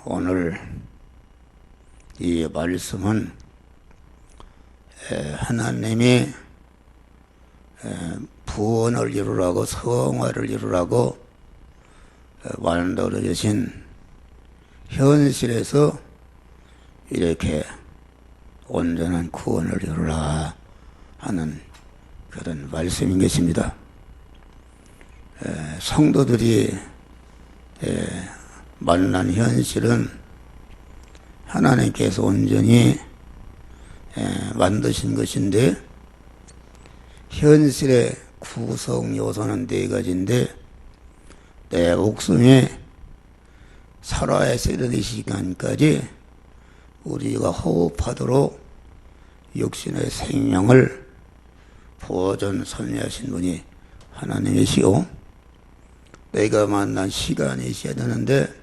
오늘 이 말씀은 하나님이 구원을 이루라고 성화를 이루라고 만들어 주신 현실에서 이렇게 온전한 구원을 이루라 하는 그런 말씀인 것입니다. 성도들이 만난 현실은 하나님께서 온전히 만드신 것인데, 현실의 구성 요소는 네 가지인데, 내 목숨이 살아야 쓰는 시간까지 우리가 호흡하도록 육신의 생명을 보존 선회하신 분이 하나님이시오. 내가 만난 시간이 있어야 되는데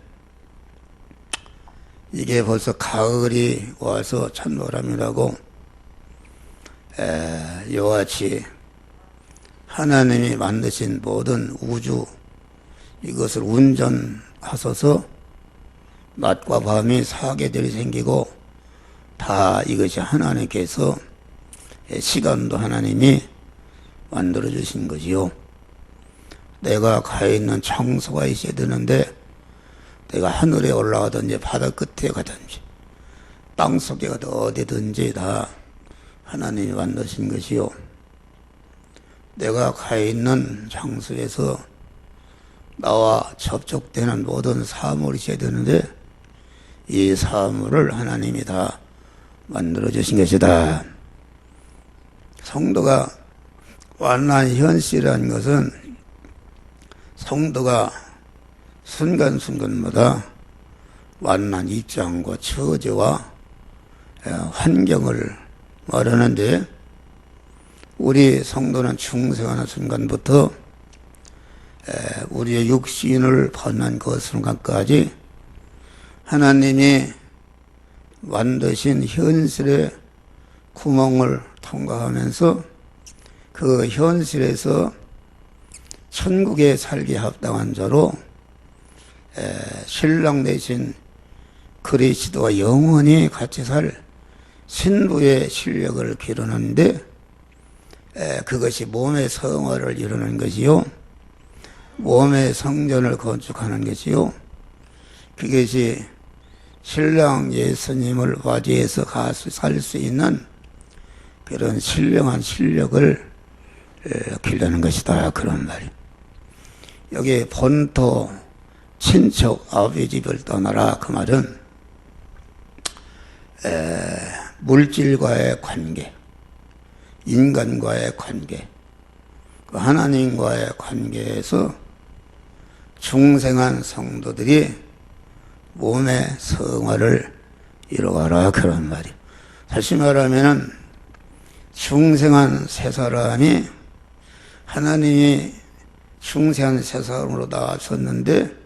이게 벌써 가을이 와서 찬바람이라고 이와 같이 하나님이 만드신 모든 우주 이것을 운전하셔서 낮과 밤이 사계절이 생기고 다 이것이 하나님께서 시간도 하나님이 만들어 주신 거지요. 내가 가 있는 장소가 있어야 되는데 내가 하늘에 올라가든지 바다 끝에 가든지 땅 속에 가든 어디든지 다 하나님이 만드신 것이요. 내가 가 있는 장소에서 나와 접촉되는 모든 사물이 있어야 되는데 이 사물을 하나님이 다 만들어 주신 것이다. 성도가 만난 현실이라는 것은 성도가 순간순간마다 만난 입장과 처지와 환경을 말하는데, 우리 성도는 중생하는 순간부터 우리의 육신을 받는 그 순간까지 하나님이 만드신 현실의 구멍을 통과하면서 그 현실에서 천국에 살기 합당한 자로 신랑 대신 그리스도와 영원히 같이 살 신부의 실력을 기르는데, 그것이 몸의 성화를 이루는 것이요, 몸의 성전을 건축하는 것이요, 그것이 신랑 예수님을 맞이해서 살 수 있는 그런 신령한 실력을 기르는 것이다, 그런 말이에요. 여기 본토 친척 아버지 집을 떠나라, 그 말은 물질과의 관계, 인간과의 관계, 그 하나님과의 관계에서 중생한 성도들이 몸의 성화를 이루어가라, 그런 말이에요. 다시 말하면은 중생한 세 사람이 하나님이 중생한 세 사람으로 낳아줬는데,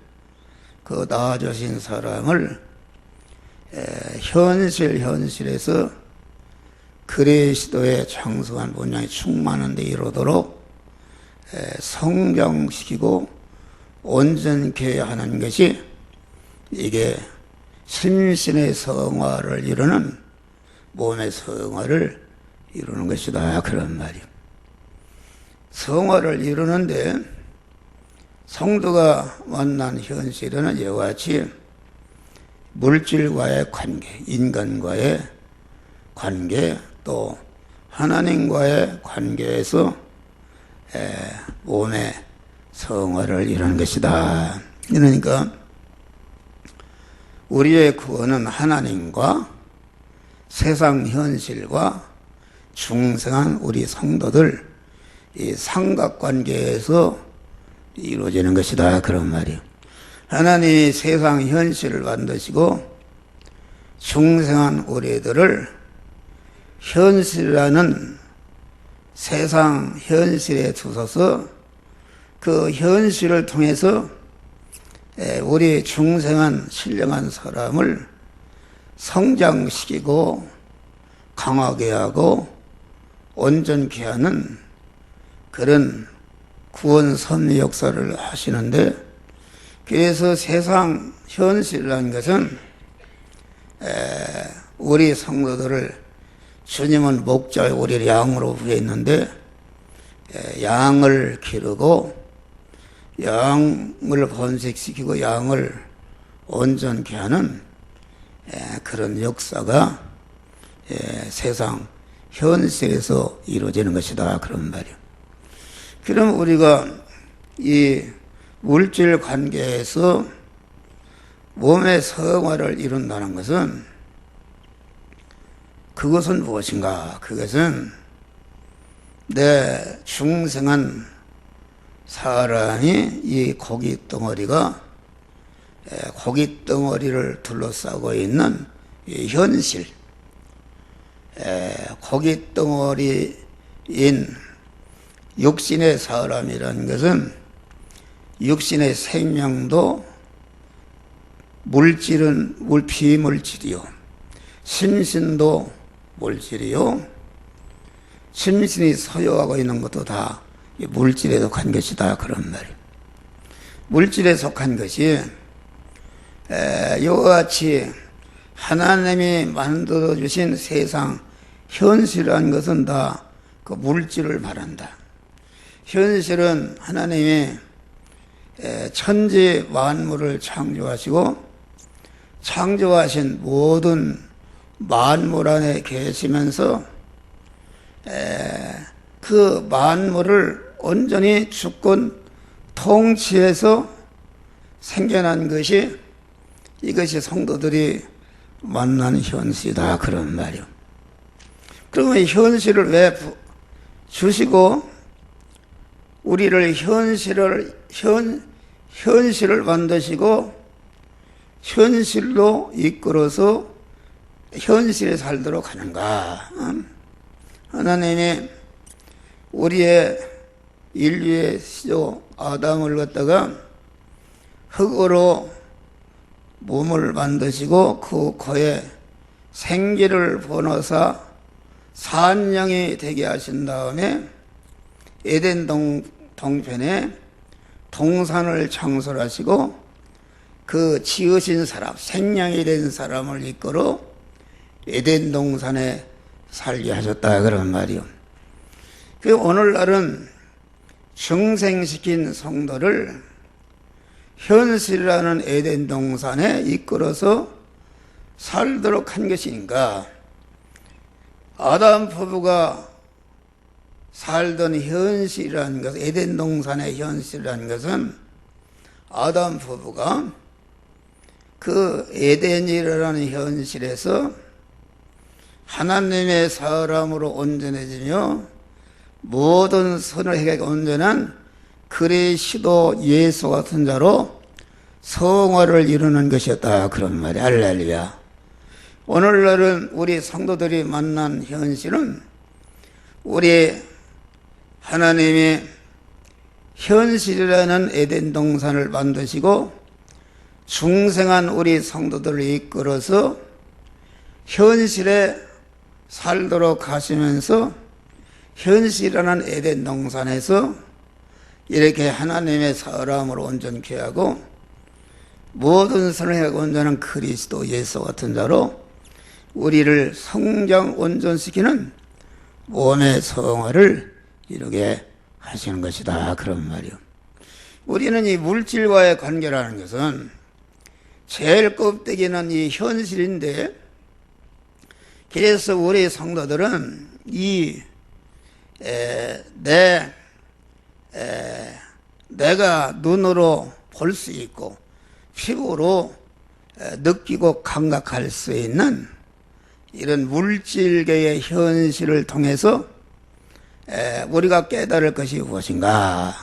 그 낳아주신 사람을 현실에서 그리스도의 장성한 본향이 충만한 데 이르도록 성장시키고 온전케 하는 것이, 이게 심신의 성화를 이루는, 몸의 성화를 이루는 것이다, 그런 말이에요. 성화를 이루는데 성도가 만난 현실은 이와 같이 물질과의 관계, 인간과의 관계, 또 하나님과의 관계에서 몸의 성화를 이루는 것이다. 그러니까 우리의 구원은 하나님과 세상 현실과 중생한 우리 성도들 이 삼각관계에서 이루어지는 것이다, 그런 말이에요. 하나님이 세상 현실을 만드시고 중생한 우리들을 현실이라는 세상 현실에 두셔서 그 현실을 통해서 우리 중생한 신령한 사람을 성장시키고 강하게 하고 온전케 하는 그런 구원 섭리 역사를 하시는데, 그래서 세상 현실이라는 것은 우리 성도들을 주님은 목자의 우리를 양으로 부여했는데 양을 기르고 양을 번식시키고 양을 온전케 하는 그런 역사가 세상 현실에서 이루어지는 것이다 그런 말이에요. 그럼 우리가 이 물질 관계에서 몸의 성화를 이룬다는 것은 그것은 무엇인가? 그것은 내 중생한 사람이 이 고기 덩어리를 둘러싸고 있는 이 현실, 고기 덩어리인 육신의 사람이라는 것은 육신의 생명도 물질은 비물질이요, 심신도 물질이요, 심신이 소유하고 있는 것도 다 물질에 속한 것이다 그런 말이에요. 물질에 속한 것이 이와 같이 하나님이 만들어 주신 세상 현실이라는 것은 다 그 물질을 말한다. 현실은 하나님이 천지 만물을 창조하시고 창조하신 모든 만물 안에 계시면서 그 만물을 온전히 주권 통치해서 생겨난 것이 이것이 성도들이 만난 현실이다 그런 말이요. 그러면 현실을 왜 주시고 우리를 현실을 만드시고 현실로 이끌어서 현실에 살도록 하는가? 하나님이 우리의 인류의 시조 아담을 갖다가 흙으로 몸을 만드시고 그 코에 생기를 번호사 산령이 되게 하신 다음에 에덴 동편에 동산을 창설하시고 그 지으신 사람, 생명이 된 사람을 이끌어 에덴 동산에 살게 하셨다 그런 말이요. 그 오늘날은 중생시킨 성도를 현실이라는 에덴 동산에 이끌어서 살도록 한 것인가? 아담 부부가 살던 현실이라는 것, 에덴 동산의 현실이라는 것은 아담 부부가 그 에덴이라는 현실에서 하나님의 사람으로 온전해지며 모든 선을 행하게 온전한 그리스도 예수 같은 자로 성화를 이루는 것이었다 그런 말이야. 할렐루야. 오늘날은 우리 성도들이 만난 현실은 우리 하나님이 현실이라는 에덴 동산을 만드시고 중생한 우리 성도들을 이끌어서 현실에 살도록 하시면서 현실이라는 에덴 동산에서 이렇게 하나님의 사람으로 온전케 하고 모든 선을 행하고 온전한 그리스도 예수 같은 자로 우리를 성장 온전시키는 몸의 성화를 이루게 하시는 것이다 그런 말이요. 우리는 이 물질과의 관계라는 것은 제일 껍데기는 이 현실인데, 그래서 우리 성도들은 내가 눈으로 볼 수 있고 피부로 느끼고 감각할 수 있는 이런 물질계의 현실을 통해서 우리가 깨달을 것이 무엇인가?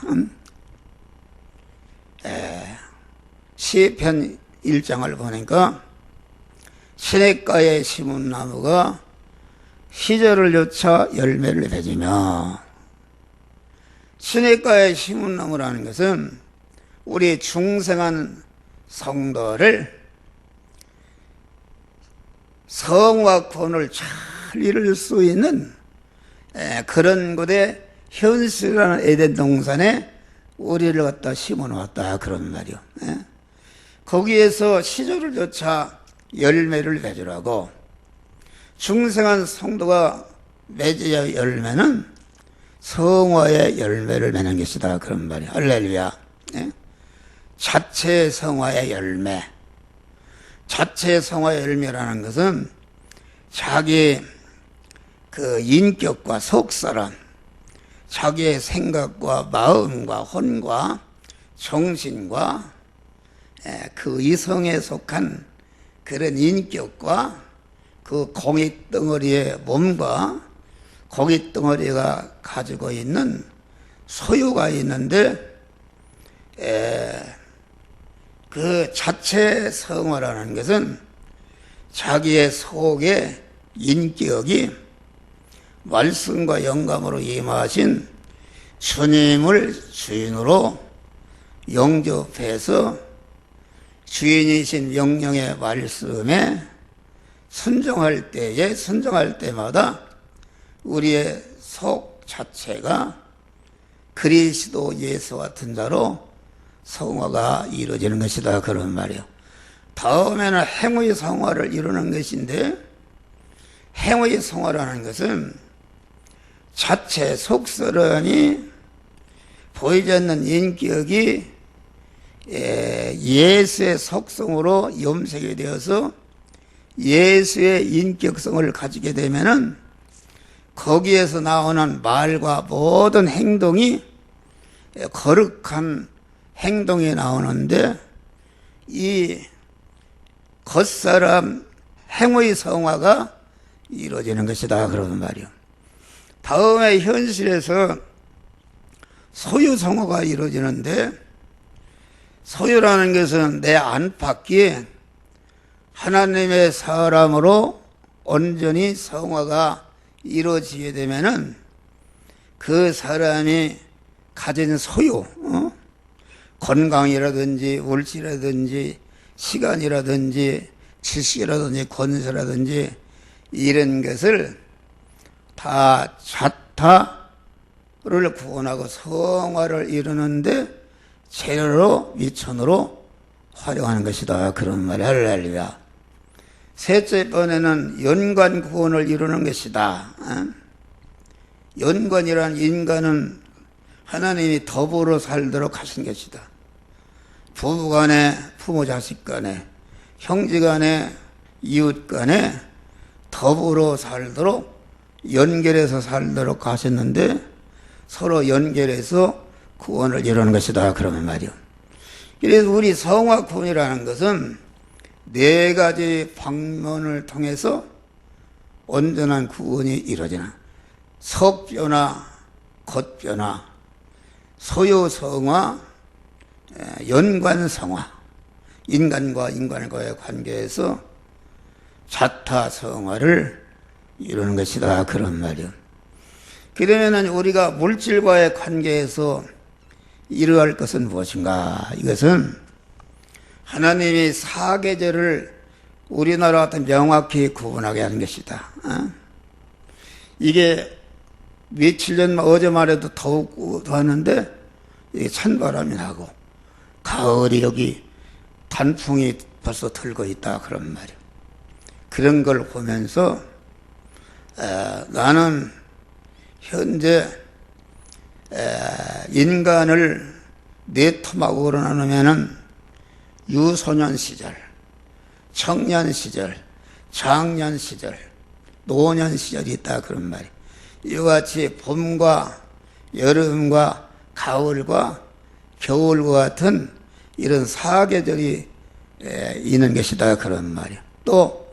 시편 1장을 보니까 시냇가에 심은 나무가 시절을 여차 열매를 맺으며, 시냇가에 심은 나무라는 것은 우리 중생한 성도를 성과 구원을 잘 이룰 수 있는 그런 곳에 현실이라는 에덴 동산에 우리를 갖다 심어 놓았다 그런 말이요. 거기에서 시조를 쫓아 열매를 맺으라고, 중생한 성도가 맺어야 열매는 성화의 열매를 맺는 것이다, 그런 말이야. 할렐루야. 예? 자체 성화의 열매. 자체 성화의 열매라는 것은 자기 그 인격과 속사람, 자기의 생각과 마음과 혼과 정신과 그 이성에 속한 그런 인격과 그 공깃덩어리의 몸과 공깃덩어리가 가지고 있는 소유가 있는데, 그 자체 성화라는 것은 자기의 속에 인격이 말씀과 영감으로 임하신 주님을 주인으로 영접해서 주인이신 명령의 말씀에 순종할 때마다 우리의 속 자체가 그리스도 예수 같은 자로 성화가 이루어지는 것이다, 그런 말이에요. 다음에는 행의 성화를 이루는 것인데, 행의 성화라는 것은 자체 속사람이 보이지 않는 인격이 예수의 속성으로 염색이 되어서 예수의 인격성을 가지게 되면은 거기에서 나오는 말과 모든 행동이 거룩한 행동이 나오는데, 이 겉사람 행의 성화가 이루어지는 것이다, 그러는 말이요. 다음에 현실에서 소유 성화가 이루어지는데, 소유라는 것은 내 안팎이 하나님의 사람으로 온전히 성화가 이루어지게 되면은 그 사람이 가진 소유, 건강이라든지 물질이라든지 시간이라든지 지식이라든지 권세라든지 이런 것을 다 자타를 구원하고 성화를 이루는데 재료로 미천으로 활용하는 것이다, 그런 말이. 할렐루야. 셋째 번에는 연관 구원을 이루는 것이다. 연관이란 인간은 하나님이 더불어 살도록 하신 것이다. 부부간에, 부모 자식간에, 형제간에, 이웃간에 더불어 살도록 연결해서 살도록 하셨는데, 서로 연결해서 구원을 이루는 것이다, 그러면 말이요. 그래서 우리 성화 구원이라는 것은 네 가지 방면을 통해서 온전한 구원이 이루어지는, 속변화, 겉변화, 소유성화, 연관성화, 인간과 인간과의 관계에서 자타성화를 이루는 것이다, 그런 말이요. 그러면은 우리가 물질과의 관계에서 이루어야 할 것은 무엇인가? 이것은 하나님이 사계절을 우리나라 같은 명확히 구분하게 하는 것이다. 이게 며칠 전, 어제 말해도 더웠고 하는데 이게 찬바람이 나고 가을이 여기 단풍이 벌써 들고 있다, 그런 말이에요. 그런 걸 보면서 나는 현재 인간을 네 토막으로 나누면은 유소년 시절, 청년 시절, 장년 시절, 노년 시절이 있다, 그런 말이에요. 이와 같이 봄과 여름과 가을과 겨울과 같은 이런 사계절이 있는 것이다, 그런 말이에요. 또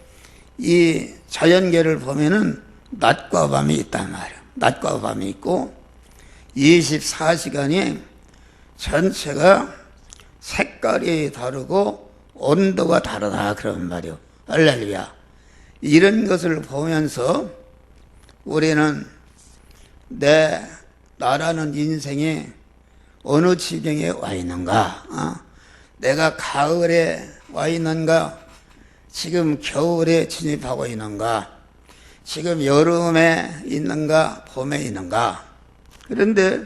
이 자연계를 보면은 낮과 밤이 있단 말이에요. 낮과 밤이 있고 24시간이 전체가 색깔이 다르고 온도가 다르다, 그런 말이에요. 할렐루야. 이런 것을 보면서 우리는 나라는 인생이 어느 지경에 와 있는가, 내가 가을에 와 있는가, 지금 겨울에 진입하고 있는가, 지금 여름에 있는가, 봄에 있는가. 그런데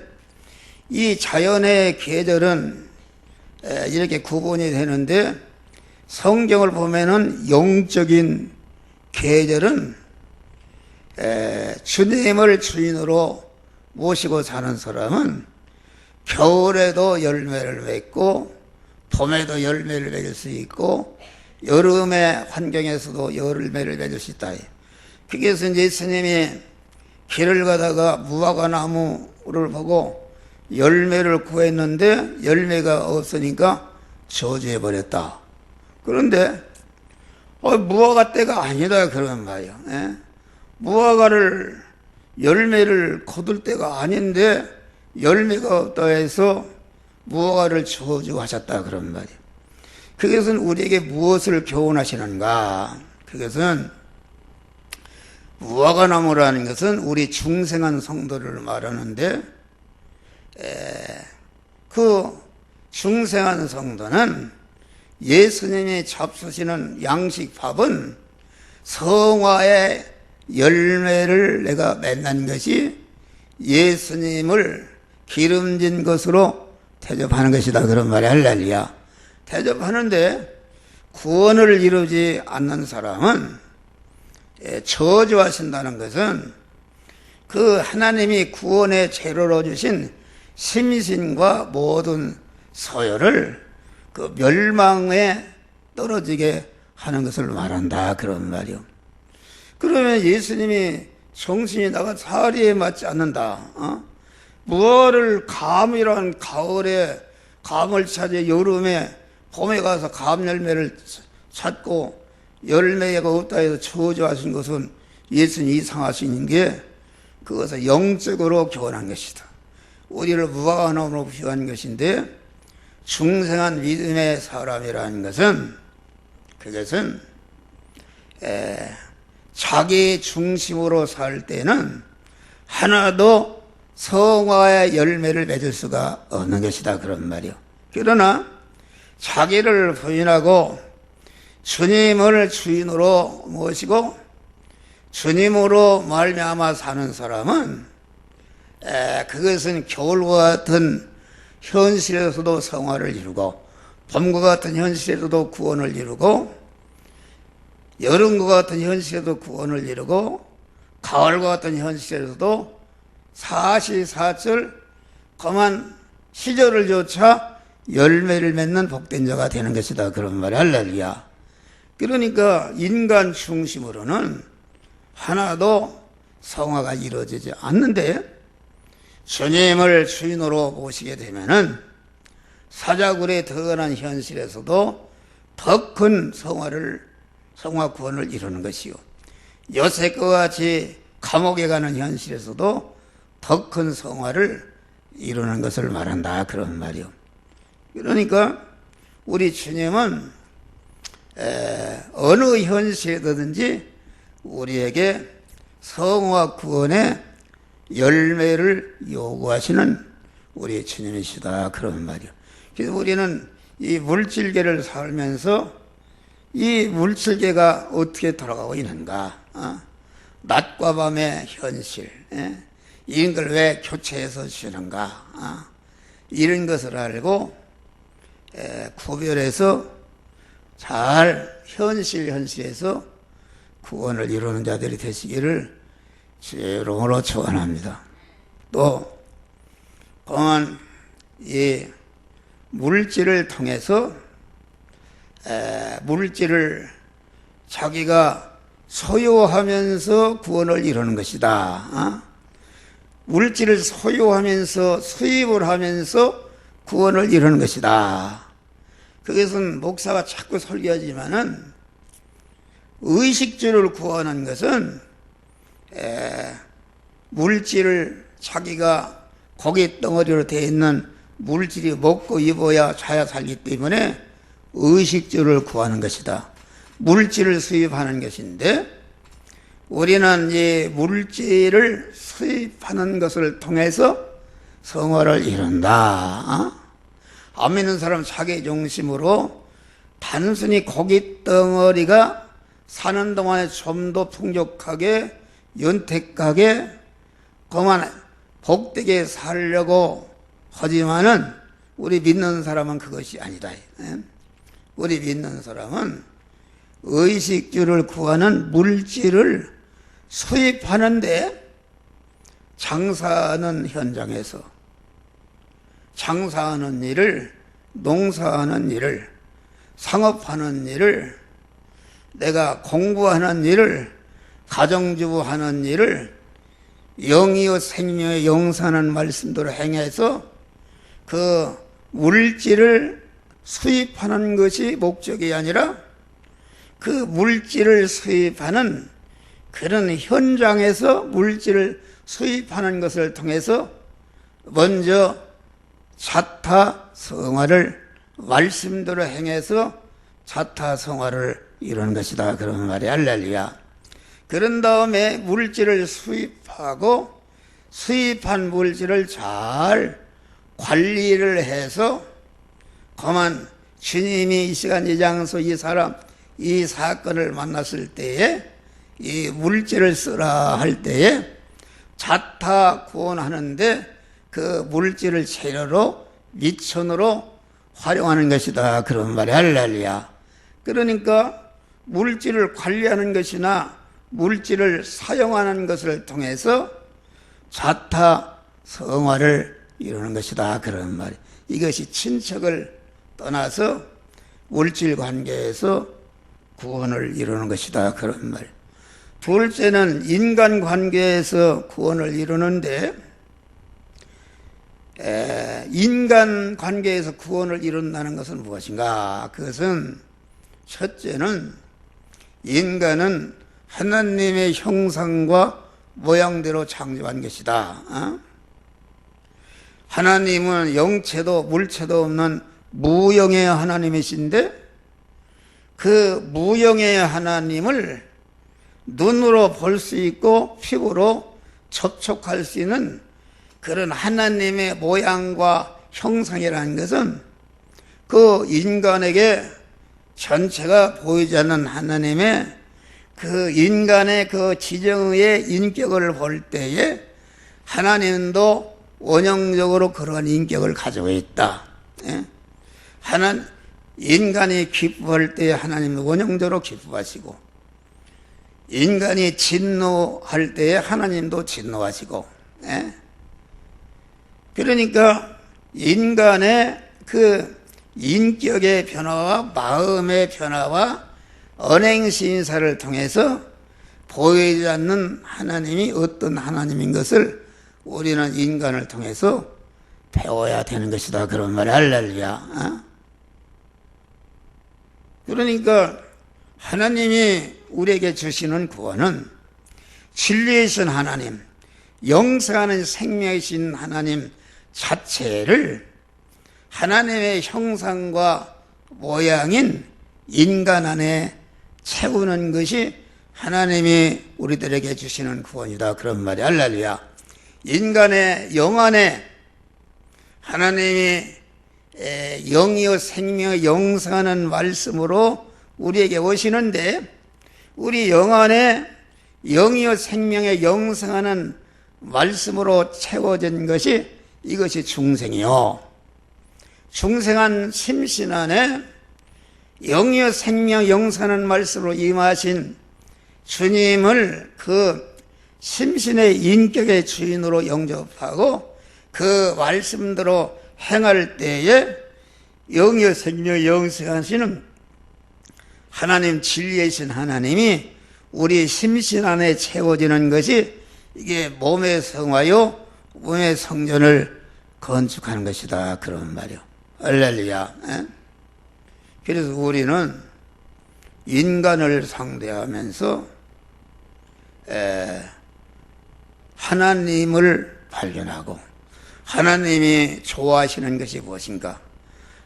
이 자연의 계절은 이렇게 구분이 되는데, 성경을 보면은 영적인 계절은 주님을 주인으로 모시고 사는 사람은 겨울에도 열매를 맺고 봄에도 열매를 맺을 수 있고 여름의 환경에서도 열매를 맺을 수 있다. 그래서 예수님이 길을 가다가 무화과 나무를 보고 열매를 구했는데 열매가 없으니까 저주해 버렸다. 그런데 무화과 때가 아니다 그런 말이야. 무화과를 열매를 거둘 때가 아닌데 열매가 없다 해서 무화과를 저주하셨다 그런 말이야. 그것은 우리에게 무엇을 교훈하시는가? 그것은 무화과 나무라는 것은 우리 중생한 성도를 말하는데 그 중생한 성도는 예수님이 잡수시는 양식밥은 성화의 열매를 내가 맺는 것이 예수님을 기름진 것으로 대접하는 것이다 그런 말이 할렐루야. 대접하는데 구원을 이루지 않는 사람은 저주하신다는 것은 그 하나님이 구원의 재료로 주신 심신과 모든 서열을 그 멸망에 떨어지게 하는 것을 말한다 그런 말이요. 그러면 예수님이 정신이 나가 사리에 맞지 않는다. 무엇을 감이란 가을에 감을 찾아 여름에 봄에 가서 감 열매를 찾고 열매가 없다 해서 저주하신 것은 예수님 이상하신 게 그것을 영적으로 교훈한 것이다. 우리를 무화과 나무로 비유한 것인데 중생한 믿음의 사람이라는 것은 그것은 자기 중심으로 살 때는 하나도 성화의 열매를 맺을 수가 없는 것이다 그런 말이요. 그러나 자기를 부인하고 주님을 주인으로 모시고 주님으로 말미암아 사는 사람은 그것은 겨울과 같은 현실에서도 성화를 이루고 봄과 같은 현실에서도 구원을 이루고 여름과 같은 현실에도 구원을 이루고 가을과 같은 현실에서도 사시사철 그만 시절을 조차 열매를 맺는 복된 자가 되는 것이다 그런 말이 할렐루야. 그러니까 인간 중심으로는 하나도 성화가 이루어지지 않는데 주님을 주인으로 모시게 되면은 사자굴에 들어가는 현실에서도 더 큰 성화 구원을 이루는 것이요. 요셉과 같이 감옥에 가는 현실에서도 더 큰 성화를 이루는 것을 말한다 그런 말이요. 그러니까 우리 주님은 어느 현실이든지 우리에게 성화 구원의 열매를 요구하시는 우리 주님이시다 그런 말이요. 그래서 우리는 이 물질계를 살면서 이 물질계가 어떻게 돌아가고 있는가? 낮과 밤의 현실, 이런 걸 왜 교체해서 주는가? 이런 것을 알고 구별해서 잘 현실에서 구원을 이루는 자들이 되시기를 주의 이름으로 축원합니다. 또 또한 이 물질을 통해서 물질을 자기가 소유하면서 구원을 이루는 것이다. 물질을 소유하면서 수입을 하면서 구원을 이루는 것이다. 그것은 목사가 자꾸 설교하지만은 의식주를 구하는 것은 물질을 자기가 고기 덩어리로 되어 있는 물질이 먹고 입어야 자야 살기 때문에 의식주를 구하는 것이다. 물질을 수입하는 것인데 우리는 이 물질을 수입하는 것을 통해서 성화를 이룬다. 안 믿는 사람 자기 중심으로 단순히 고기 덩어리가 사는 동안에 좀 더 풍족하게 연택하게 그만 복되게 살려고 하지만은 우리 믿는 사람은 그것이 아니다. 우리 믿는 사람은 의식주를 구하는 물질을 수입하는데 장사하는 현장에서 장사하는 일을, 농사하는 일을, 상업하는 일을, 내가 공부하는 일을, 가정주부하는 일을 영이요 생명의 영사하는 말씀대로 행해서 그 물질을 수입하는 것이 목적이 아니라 그 물질을 수입하는 그런 현장에서 물질을 수입하는 것을 통해서 먼저 자타성화를 말씀대로 행해서 자타성화를 이루는 것이다. 그런 말이 할렐루야. 그런 다음에 물질을 수입하고 수입한 물질을 잘 관리를 해서 그만 주님이 이 시간 이 장소 이 사람 이 사건을 만났을 때에 이 물질을 쓰라 할 때에 자타 구원하는데 그 물질을 재료로 미천으로 활용하는 것이다. 그런 말이 할렐루야. 그러니까 물질을 관리하는 것이나 물질을 사용하는 것을 통해서 자타 성화를 이루는 것이다. 그런 말이. 이것이 친척을 떠나서 물질 관계에서 구원을 이루는 것이다. 그런 말. 둘째는 인간 관계에서 구원을 이루는데 인간 관계에서 구원을 이룬다는 것은 무엇인가? 그것은 첫째는 인간은 하나님의 형상과 모양대로 창조한 것이다. 하나님은 영체도 물체도 없는 무영의 하나님이신데 그 무영의 하나님을 눈으로 볼 수 있고 피부로 접촉할 수 있는 그런 하나님의 모양과 형상이라는 것은 그 인간에게 전체가 보이지 않는 하나님의 그 인간의 그 지정의 인격을 볼 때에 하나님도 원형적으로 그런 인격을 가지고 있다. 인간이 기뻐할 때 하나님은 원형적으로 기뻐하시고 인간이 진노할 때에 하나님도 진노하시고 그러니까 인간의 그 인격의 변화와 마음의 변화와 언행신사를 통해서 보이지 않는 하나님이 어떤 하나님인 것을 우리는 인간을 통해서 배워야 되는 것이다. 그런 말이 할렐루야. 그러니까 하나님이 우리에게 주시는 구원은 진리이신 하나님, 영생하는 생명이신 하나님 자체를 하나님의 형상과 모양인 인간 안에 채우는 것이 하나님이 우리들에게 주시는 구원이다. 그런 말이 할렐루야. 인간의 영 안에 하나님이 영이요 생명의 영생하는 말씀으로 우리에게 오시는데 우리 영 안에 영이요 생명의 영생하는 말씀으로 채워진 것이 이것이 중생이요. 중생한 심신 안에 영이요 생명 영생하는 말씀으로 임하신 주님을 그 심신의 인격의 주인으로 영접하고 그 말씀대로 행할 때에 영이요 생명 영생하시는 하나님 진리이신 하나님이 우리 심신 안에 채워지는 것이 이게 몸의 성화요 몸의 성전을 건축하는 것이다. 그런 말이요. 할렐루야. 그래서 우리는 인간을 상대하면서 하나님을 발견하고 하나님이 좋아하시는 것이 무엇인가,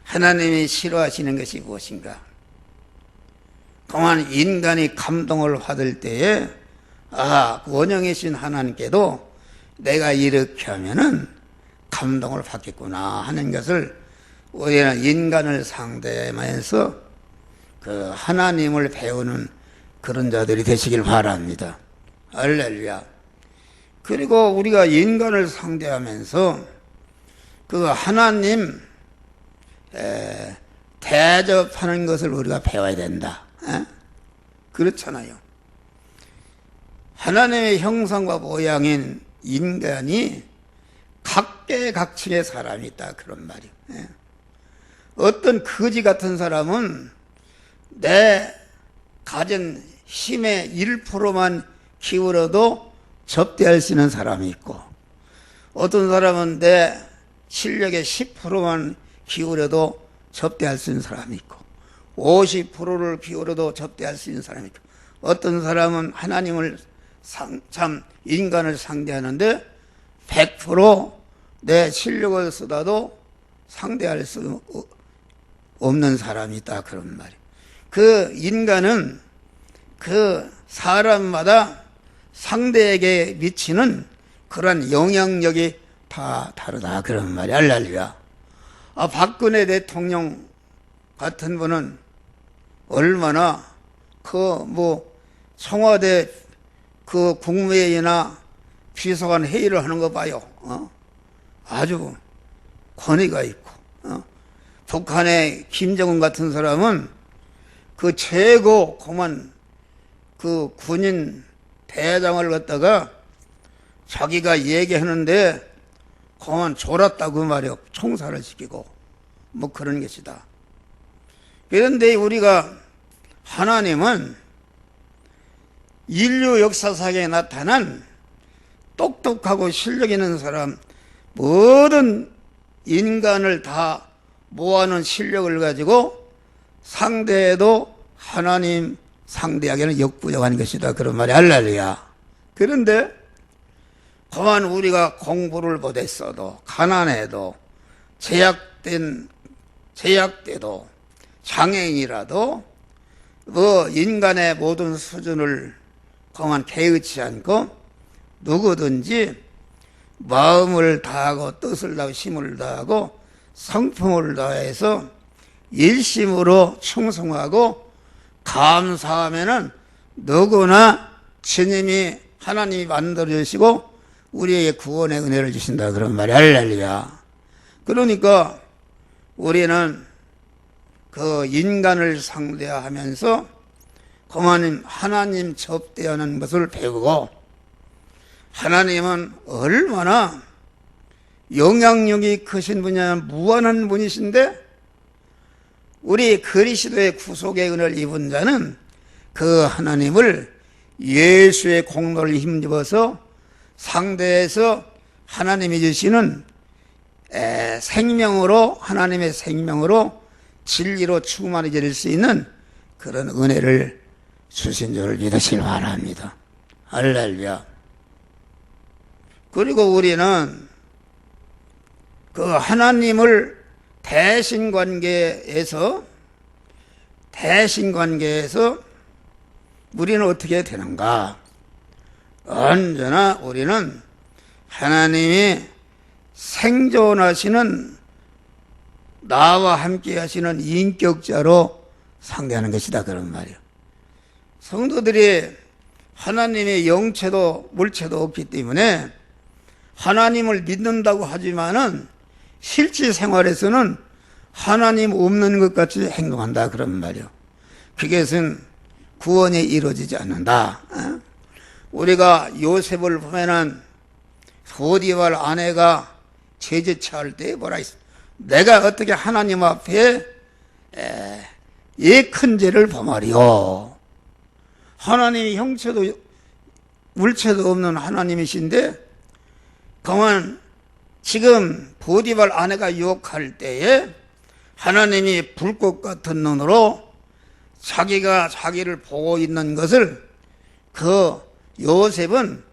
하나님이 싫어하시는 것이 무엇인가. 그만 인간이 감동을 받을 때에 원형이신 하나님께도 내가 이렇게 하면은 감동을 받겠구나 하는 것을 우리는 인간을 상대하면서 그 하나님을 배우는 그런 자들이 되시길 바랍니다. 할렐루야. 그리고 우리가 인간을 상대하면서 그 하나님 대접하는 것을 우리가 배워야 된다. 그렇잖아요. 하나님의 형상과 모양인 인간이 각계각층의 사람이 있다 그런 말이에요. 어떤 거지 같은 사람은 내 가진 힘의 1%만 기울어도 접대할 수 있는 사람이 있고, 어떤 사람은 내 실력의 10%만 기울여도 접대할 수 있는 사람이 있고, 50%를 기울여도 접대할 수 있는 사람이 있고, 어떤 사람은 하나님을 인간을 상대하는데 100% 내 실력을 쏟아도 상대할 수 없는 사람이 있다 그런 말이에요. 그 인간은 그 사람마다 상대에게 미치는 그런 영향력이 다 다르다 그런 말이야. 할렐루야. 박근혜 대통령 같은 분은 얼마나 청와대 국무회의나 비서관 회의를 하는 거 봐요. 아주 권위가 있고, 북한의 김정은 같은 사람은 그 최고 고만 군인 대장을 갖다가 자기가 얘기하는데 그만 졸았다고 말이요. 총살을 시키고 그런 것이다. 그런데 우리가 하나님은 인류 역사상에 나타난 똑똑하고 실력 있는 사람, 모든 인간을 다 모아놓은 실력을 가지고 상대해도 하나님 상대하기는 역부족한 것이다 그런 말이 할렐루야. 그런데 그만 우리가 공부를 못했어도, 가난해도, 제약돼도, 장애인이라도 인간의 모든 수준을 그만 개의치 않고 누구든지 마음을 다하고 뜻을 다하고 힘을 다하고 성품을 다해서 일심으로 충성하고 감사하면은 누구나 주님이 하나님이 만들어주시고 우리에게 구원의 은혜를 주신다 그런 말이 할렐루야. 그러니까 우리는 그 인간을 상대하면서 그만 하나님 접대하는 것을 배우고, 하나님은 얼마나 영향력이 크신 분이냐면 무한한 분이신데, 우리 그리스도의 구속의 은혜를 입은 자는 그 하나님을 예수의 공로를 힘입어서 상대해서 하나님이 주시는 생명으로, 하나님의 생명으로 진리로 충만해질 수 있는 그런 은혜를 주신 줄을 믿으시기 바랍니다. 할렐루야. 그리고 우리는 그 하나님을 대신관계에서 우리는 어떻게 되는가? 언제나 우리는 하나님이 생존하시는, 나와 함께 하시는 인격자로 상대하는 것이다 그런 말이에요. 성도들이 하나님의 영체도 물체도 없기 때문에 하나님을 믿는다고 하지만은 실제 생활에서는 하나님 없는 것 같이 행동한다 그런 말이에요. 그것은 구원이 이루어지지 않는다. 우리가 요셉을 보면은 포디발 아내가 제지차할 때 뭐라 했어? 내가 어떻게 하나님 앞에 큰 죄를 범하리요. 하나님이 형체도 물체도 없는 하나님이신데 그만 지금 포디발 아내가 유혹할 때에 하나님이 불꽃 같은 눈으로 자기가 자기를 보고 있는 것을 그 요셉은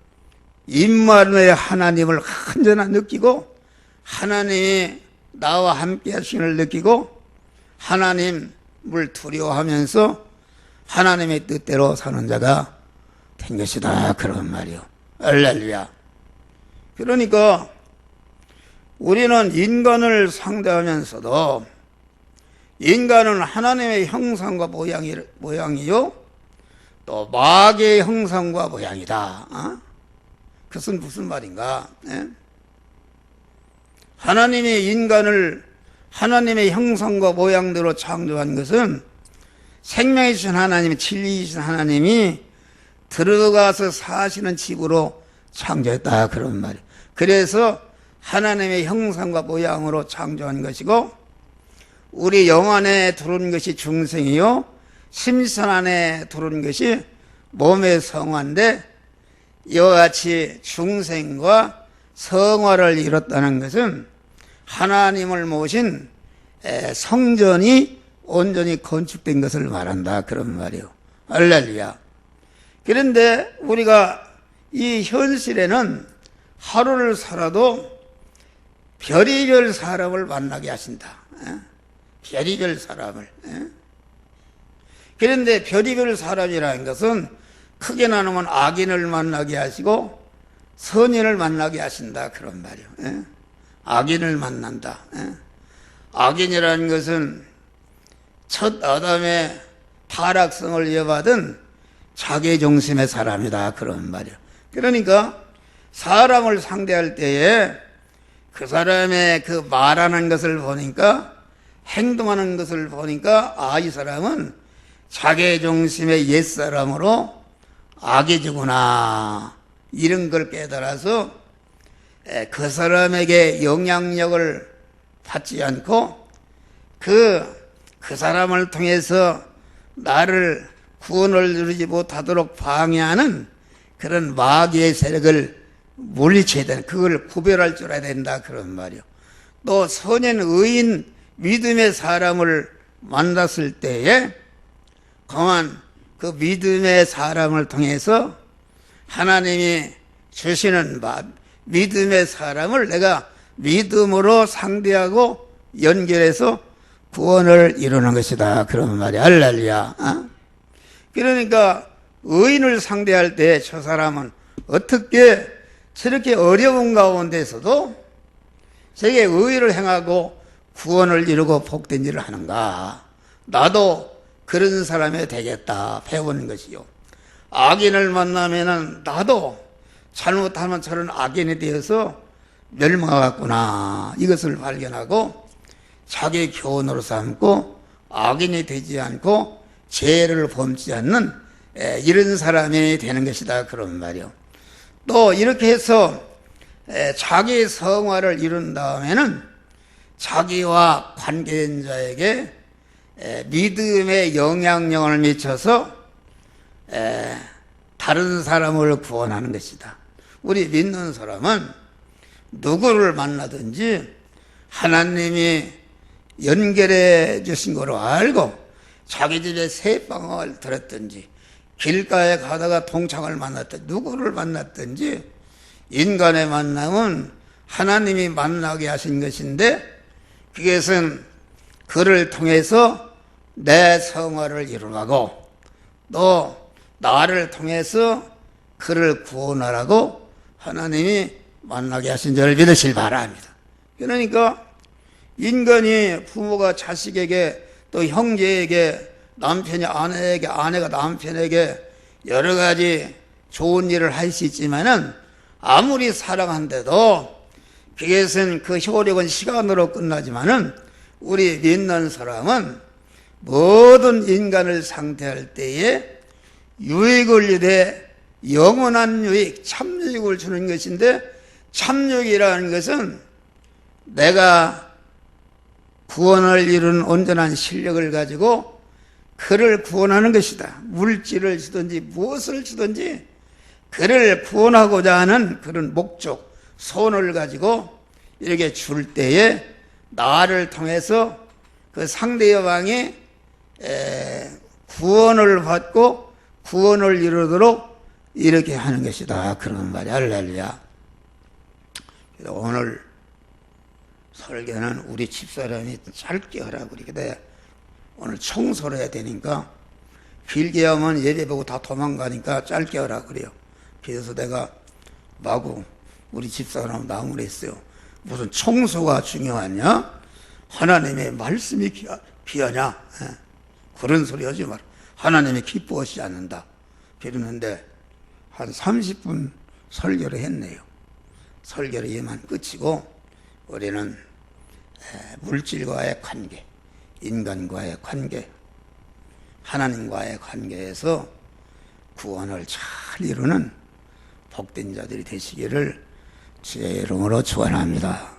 임마누엘 하나님을 언제나 느끼고 하나님이 나와 함께 하심을 느끼고 하나님을 두려워하면서 하나님의 뜻대로 사는 자가 된 것이다 그런 말이요. 할렐루야. 그러니까 우리는 인간을 상대하면서도 인간은 하나님의 형상과 모양이요 또 마귀의 형상과 모양이다. 그것은 무슨 말인가? 하나님이 인간을 하나님의 형상과 모양대로 창조한 것은 생명이신 하나님, 진리이신 하나님이 들어가서 사시는 집으로 창조했다 그런 말이에요. 그래서 하나님의 형상과 모양으로 창조한 것이고 우리 영 안에 들어온 것이 중생이요 심신 안에 들어온 것이 몸의 성화인데 이와 같이 중생과 성화를 이뤘다는 것은 하나님을 모신 성전이 온전히 건축된 것을 말한다 그런 말이에요. 할렐루야. 그런데 우리가 이 현실에는 하루를 살아도 별의별 사람을 만나게 하신다. 별의별 사람을. 그런데 별의별 사람이라는 것은 크게 나누면 악인을 만나게 하시고 선인을 만나게 하신다 그런 말이에요. 악인을 만난다. 악인이라는 것은 첫 아담의 타락성을 이어받은 자기중심의 사람이다 그런 말이에요. 그러니까 사람을 상대할 때에 그 사람의 그 말하는 것을 보니까 행동하는 것을 보니까 이 사람은 자기중심의 옛사람으로 악해지구나 이런 걸 깨달아서 그 사람에게 영향력을 받지 않고 그 사람을 통해서 나를 구원을 누리지 못하도록 방해하는 그런 마귀의 세력을 물리쳐야 되는, 그걸 구별할 줄 알아야 된다 그런 말이요. 또 선인 의인 믿음의 사람을 만났을 때에 그만 그 믿음의 사람을 통해서 하나님이 주시는 믿음의 사람을 내가 믿음으로 상대하고 연결해서 구원을 이루는 것이다 그런 말이야. 할렐루야. 그러니까 의인을 상대할 때 저 사람은 어떻게 저렇게 어려운 가운데서도 저게 의의를 행하고 구원을 이루고 복된 일을 하는가. 나도 그런 사람이 되겠다 배우는 것이요. 악인을 만나면은 나도 잘못하면 저런 악인이 되어서 멸망하겠구나 이것을 발견하고 자기 교훈으로 삼고 악인이 되지 않고 죄를 범치 않는 이런 사람이 되는 것이다 그런 말이요. 또 이렇게 해서 자기 성화를 이룬 다음에는 자기와 관계된 자에게 믿음의 영향력을 미쳐서 다른 사람을 구원하는 것이다. 우리 믿는 사람은 누구를 만나든지 하나님이 연결해 주신 거로 알고 자기 집에 새방을 들었든지 길가에 가다가 동창을 만났든지 누구를 만났든지 인간의 만남은 하나님이 만나게 하신 것인데 그것은 그를 통해서 내 성화를 이루라고 또 나를 통해서 그를 구원하라고 하나님이 만나게 하신 줄 믿으시길 바랍니다. 그러니까 인간이 부모가 자식에게 또 형제에게 남편이 아내에게 아내가 남편에게 여러 가지 좋은 일을 할 수 있지만은 아무리 사랑한데도 그것은 그 효력은 시간으로 끝나지만은 우리 믿는 사람은 모든 인간을 상대할 때에 유익을 이루되 영원한 유익, 참유익을 주는 것인데 참유익이라는 것은 내가 구원을 이루는 온전한 실력을 가지고 그를 구원하는 것이다. 물질을 주든지 무엇을 주든지 그를 구원하고자 하는 그런 목적, 소원을 가지고 이렇게 줄 때에 나를 통해서 그 상대 여왕이 구원을 받고 구원을 이루도록 이렇게 하는 것이다. 그런 말이야. 할렐루야. 오늘 설교는 우리 집사람이 짧게 하라고 그러게 오늘 청소를 해야 되니까 길게 하면 예배 보고 다 도망가니까 짧게 하라고 그래요. 그래서 내가 마구 우리 집사람 나무를 했어요. 무슨 청소가 중요하냐? 하나님의 말씀이 귀하냐? 그런 소리 하지 마라. 하나님이 기뻐하시지 않는다. 그러는데 한 30분 설교를 했네요. 설교를 이만 끝이고 우리는 물질과의 관계, 인간과의 관계, 하나님과의 관계에서 구원을 잘 이루는 복된 자들이 되시기를 주의 이름으로 축원합니다.